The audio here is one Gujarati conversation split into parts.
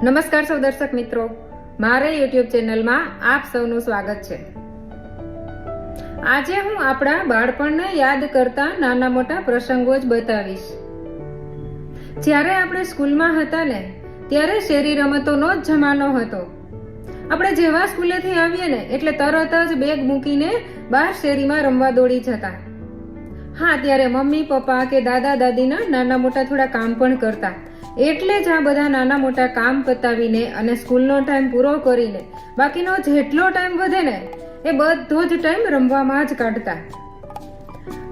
નમસ્કાર સૌ દર્શક મિત્રો, મારે યુટ્યુબ ચેનલમાં આપ સૌનું સ્વાગત છે। આજે હું આપણા બાળપણને યાદ કરતા નાના મોટા પ્રસંગો જ બતાવીશ। જ્યારે આપણે સ્કૂલમાં હતા ને ત્યારે શેરી રમતોનો જ જમાનો હતો। આપણે જેવા સ્કૂલેથી આવીએ ને એટલે તરત જ બેગ મૂકીને બહાર શેરીમાં રમવા દોડી જતા। હા, ત્યારે મમ્મી પપ્પા કે દાદા દાદીના નાના મોટા થોડા કામ પણ કરતા, એટલે જ આ બધા નાના મોટા કામ પતાવીને અને સ્કૂલનો ટાઈમ પૂરો કરીને બાકીનો જેટલો ટાઈમ વધે ને એ બધો જ ટાઈમ રમવામાં જ કાઢતા।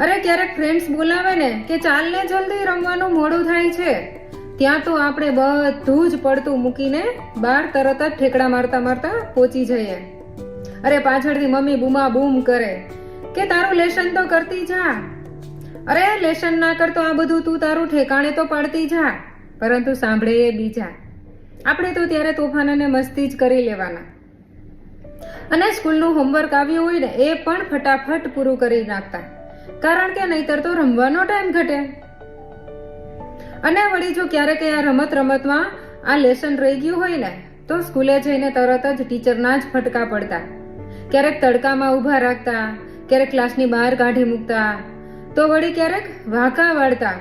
અરે ક્યારેક ફ્રેન્ડ્સ બોલાવે ને કે ચાલ ને જલ્દી રમવાનું મોડું થાય છે, ત્યાં તો આપણે બધું જ પડતું મૂકીને બહાર તરત જ ઠેકડા મારતા મારતા પહોંચી જઈએ। અરે પાછળથી મમ્મી બૂમા બૂમ કરે કે તારું લેસન તો કરતી જા, અરે લેસન ના કરતો આ બધું તું તારું ઠેકાણે તો પાડતી જા, પરંતુ સાંભળે એ બીજા। આપણે તો ત્યારે તોફાન અને મસ્તી જ કરી લેવાના અને સ્કૂલનું હોમવર્ક આવ્યું હોય ને એ પણ ફટાફટ પૂરું કરી નાખતા, કારણ કે નહીતર તો રમવાનો ટાઈમ ઘટે। અને વળી જો ક્યારેક આ રમતમાં આ લેસન રહી ગયું હોય ને તો સ્કૂલે જઈને તરત જ ટીચરના જ ફટકા પડતા। ક્યારેક તડકામાં ઊભા રાખતા, ક્યારેક ક્લાસની બહાર કાઢી મૂકતા, તો વળી ક્યારેક વાંકા વાળતા।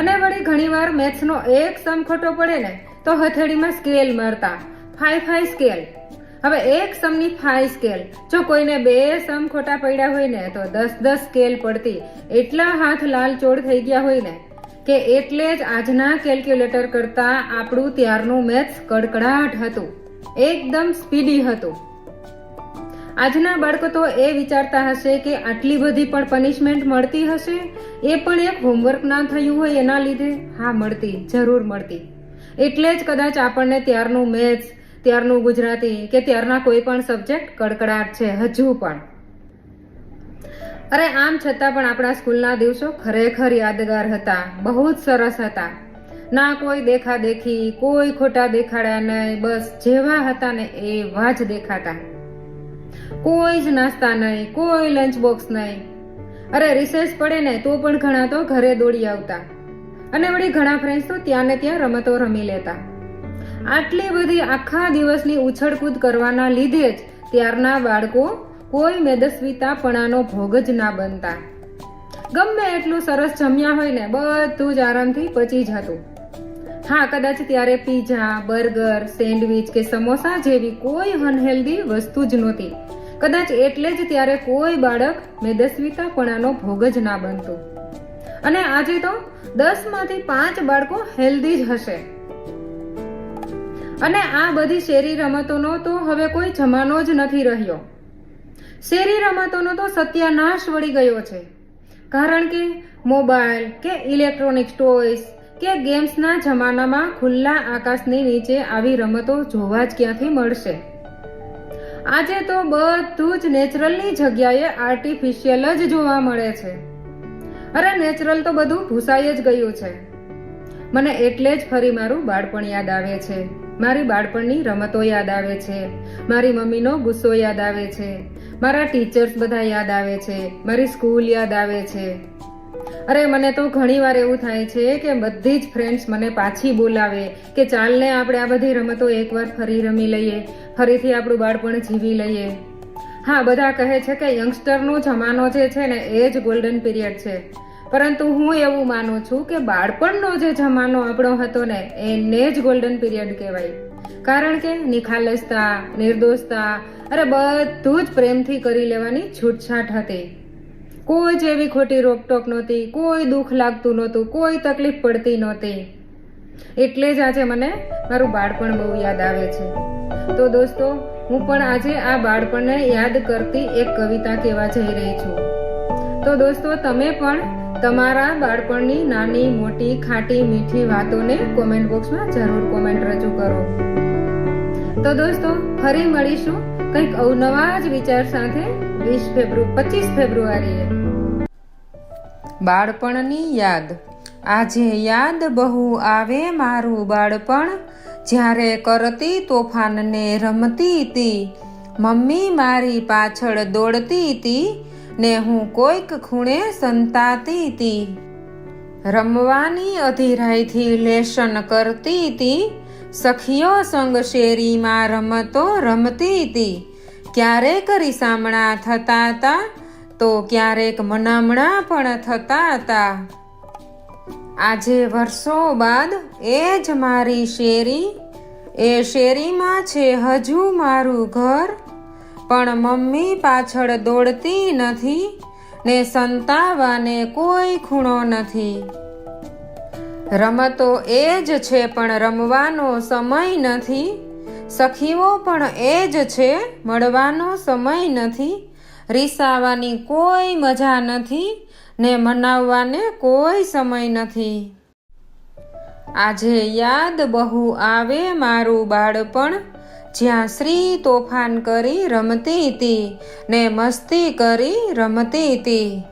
અને વળી ઘણીવાર મેથ્સનો એક સમ ખોટો પડે ને તો હથેળીમાં સ્કેલ મારતા, 5 સ્કેલ। હવે એક સમની 5 સ્કેલ, જો કોઈને 2 સમ ખોટા પડ્યા હોય ને તો 10 સ્કેલ પડતી। એટલા હાથ લાલ ચોળ થઈ ગયા હોય ને કે એટલે જ આજના કેલ્ક્યુલેટર કરતા આપણું ત્યારનું મેથ્સ કડકડાટ હતું, એકદમ સ્પીડી હતું। આજના બાળકો તો એ વિચારતા હશે કે આટલી બધી પણ પનિશમેન્ટ મળતી હશે, એ પણ એક હોમવર્ક ના થયું હોય એના લીધે। હા, મળતી, જરૂર મળતી, એટલે જ કદાચ આપણને ત્યારનું મેથ્સ, ત્યારનું ગુજરાતી કે ત્યારના કોઈ પણ સબ્જેક્ટ કડકડાટ છે હજુ પણ। અરે આમ છતાં પણ આપણા સ્કૂલના દિવસો ખરેખર યાદગાર હતા, બહુ જ સરસ હતા। ના કોઈ દેખા દેખી, કોઈ ખોટા દેખાડ્યા નહીં, બસ જેવા હતા ને એવા જ દેખાતા। કોઈ જ નાસ્તા નહીં, કોઈ લંચ બોક્સ નહીં। અરે રિસેસ પડે ને તો પણ ઘણા તો ઘરે દોડી આવતા અને વળી ઘણા ફ્રેન્ડ્સ તો ત્યાં ને ત્યાં રમતો રમી લેતા। આટલી બધી આખા દિવસની ઉછળકૂદ કરવાના લીધે જ ત્યારના બાળકો કોઈ મેદસ્વીતાપણાનો ભોગ જ ના બનતા। ગમે એટલું સરસ જમ્યા હોય ને બધું જ આરામથી પચી જતું। હા, કદાચ ત્યારે પીઝા, બર્ગર, સેન્ડવિચ કે સમોસા જેવી કોઈ અનહેલ્ધી વસ્તુ જ નહોતી, કદાચ એટલે જ ત્યારે કોઈ બાળક મેદસ્વીતાપણાનો ભોગ જ ના બનતું। અને આજે તો 10 માંથી 5 બાળકો હેલ્ધી જ હશે। અને આ બધી શેરી રમતોનો તો હવે કોઈ જમાનો જ નથી રહ્યો। શેરી રમતોનો તો સત્યાનાશ વળી ગયો છે, કારણ કે મોબાઈલ કે ઇલેક્ટ્રોનિક ટોયસ કે ગેમ્સના જમાનામાં ખુલ્લા આકાશની નીચે આવી રમતો જોવા જ ક્યાંથી મળશે। આજે તો બધું જ નેચરલની જગ્યાએ આર્ટિફિશિયલ જ જોવા મળે છે। અરે નેચરલ તો બધું ભૂસાઈ જ ગયું છે। મને એટલે જ ફરી મારું બાળપણ યાદ આવે છે, મારી બાળપણની રમતો યાદ આવે છે, મારી મમ્મીનો ગુસ્સો યાદ આવે છે, મારા ટીચર્સ બધા યાદ આવે છે, મારી સ્કૂલ યાદ આવે છે। અરે મને તો ઘણીવાર એવું થાય છે કે બધી જ ફ્રેન્ડ્સ મને પાછી બોલાવે કે ચાલ ને આપણે આ બધી રમતો એકવાર ફરી રમી લઈએ, ફરીથી આપણું બાળપણ જીવી લઈએ। હા, બધા કહે છે કે યંગસ્ટરનો જમાનો જે છે ને એ જ ગોલ્ડન પીરિયડ છે, પરંતુ હું એવું માનું છું કે બાળપણનો જે જમાનો આપણો હતો ને એને જ ગોલ્ડન પીરિયડ કહેવાય, કારણ કે નિખાલસતા, નિર્દોષતા, અરે બધું જ પ્રેમથી કરી લેવાની છૂટછાટ હતી। કોઈ જ એવી ખોટી રોકટોક નહોતી, કોઈ દુઃખ લાગતું નહોતું, કોઈ તકલીફ પડતી નહોતી। એટલે જ આજે મને મારું બાળપણ બહુ યાદ આવે છે। તો દોસ્તો, હું પણ આજે આ બાળપણને યાદ કરતી એક કવિતા કહેવા જઈ રહી છું। તો દોસ્તો, તમે પણ તમારા બાળપણની નાની મોટી ખાટી મીઠી વાતોને કોમેન્ટ બોક્સમાં જરૂર કોમેન્ટ રજૂ કરો। તો દોસ્તો, ફરી મળીશું કંઈક અવનવા જ વિચાર સાથે 25 ફેબ્રુઆરીએ। બાળપણની યાદ। આજે યાદ બહુ આવે મારું બાળપણ, જ્યારે કરતી તોફાનને રમતી તી, મમ્મી મારી પાછળ દોડતી તી ને હું કોઈક ખૂણે સંતાતી તી। રમવાની અધીરાઈથી લેશન કરતી તી, સખીઓ સંગ શેરીમાં રમતો રમતી હતી. ક્યારેક રીસામણા થતા હતા તો ક્યારેક મનામણા પણ થતા હતા. આજે વર્ષો બાદ એ જ મારી શેરી, એ શેરીમાં છે હજુ મારું ઘર. પણ મમ્મી પાછળ દોડતી નથી ને સંતાવાને કોઈ ખૂણો નથી. રમતો એ જ છે પણ રમવાનો સમય નથી. સખીઓ પણ એ જ છે મળવાનો સમય નથી. રીસાવાની કોઈ મજા નથી ને મનાવવાને કોઈ સમય નથી. આજે યાદ બહુ આવે મારું બાળપણ, જ્યાં શ્રી તોફાન કરી રમતી હતી ને મસ્તી કરી રમતી હતી.